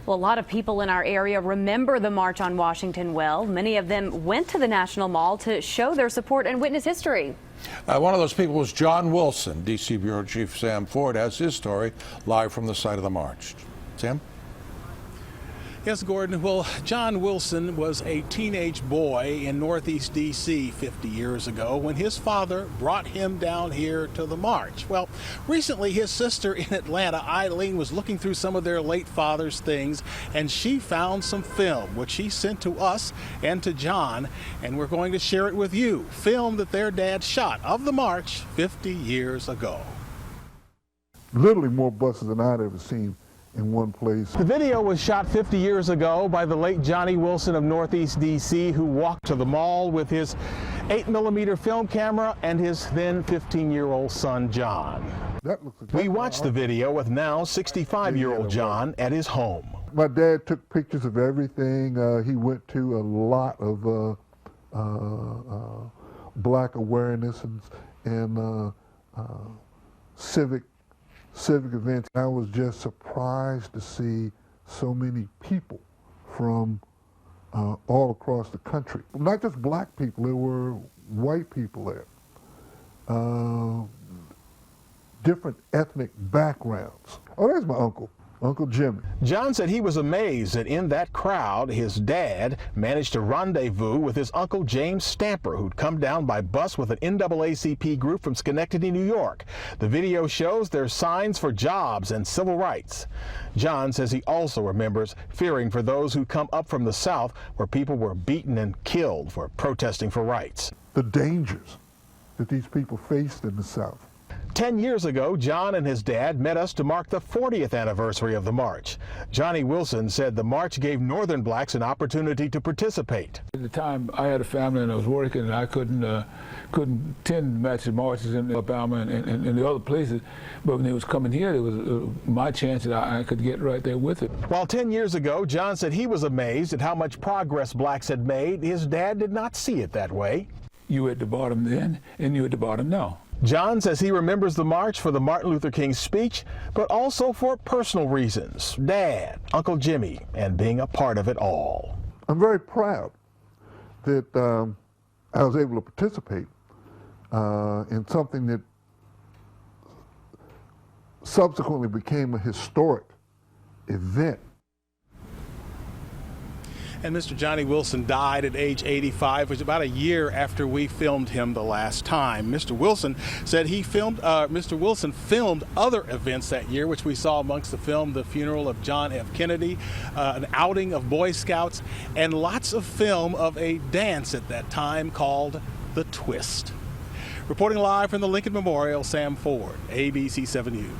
Well, a lot of people in our area remember the March on Washington well. Many of them went to the National Mall to show their support and witness history. One of those people was John Wilson. D.C. Bureau Chief Sam Ford has his story live from the site of the march. Sam? Yes, Gordon. Well, John Wilson was a teenage boy in Northeast D.C. 50 years ago when his father brought him down here to the march. Well, recently his sister in Atlanta, Eileen, was looking through some of their late father's things, and she found some film, which she sent to us and to John, and we're going to share it with you. Film that their dad shot of the march 50 years ago. Literally more buses than I'd ever seen in one place. The video was shot 50 years ago by the late Johnny Wilson of Northeast D.C., who walked to the mall with his 8mm film camera and his then 15-year-old son, John. We watched the video with now 65-year-old John at his home. My dad took pictures of everything. He went to a lot of black awareness and civic events. I was just surprised to see so many people from all across the country. Not just black people, there were white people there. Different ethnic backgrounds. Oh, there's my uncle. Uncle Jimmy. John said he was amazed that in that crowd, his dad managed to rendezvous with his uncle James Stamper, who'd come down by bus with an NAACP group from Schenectady, New York. The video shows there's signs for jobs and civil rights. John says he also remembers fearing for those who come up from the South, where people were beaten and killed for protesting for rights. The dangers that these people faced in the South. 10 years ago, John and his dad met us to mark the 40th anniversary of the march. Johnny Wilson said the march gave Northern blacks an opportunity to participate. At the time, I had a family and I was working, and I couldn't attend matches, marches in Alabama and the other places. But when it was coming here, it was my chance that I could get right there with it. While 10 years ago, John said he was amazed at how much progress blacks had made, his dad did not see it that way. You were at the bottom then, and you're at the bottom now. John says he remembers the march for the Martin Luther King speech, but also for personal reasons: Dad, Uncle Jimmy, and being a part of it all. I'm very proud that I was able to participate in something that subsequently became a historic event. And Mr. Johnny Wilson died at age 85, which was about a year after we filmed him the last time. Mr. Wilson said he filmed, Mr. Wilson filmed other events that year, which we saw amongst the film, the funeral of John F. Kennedy, an outing of Boy Scouts, and lots of film of a dance at that time called The Twist. Reporting live from the Lincoln Memorial, Sam Ford, ABC 7 News.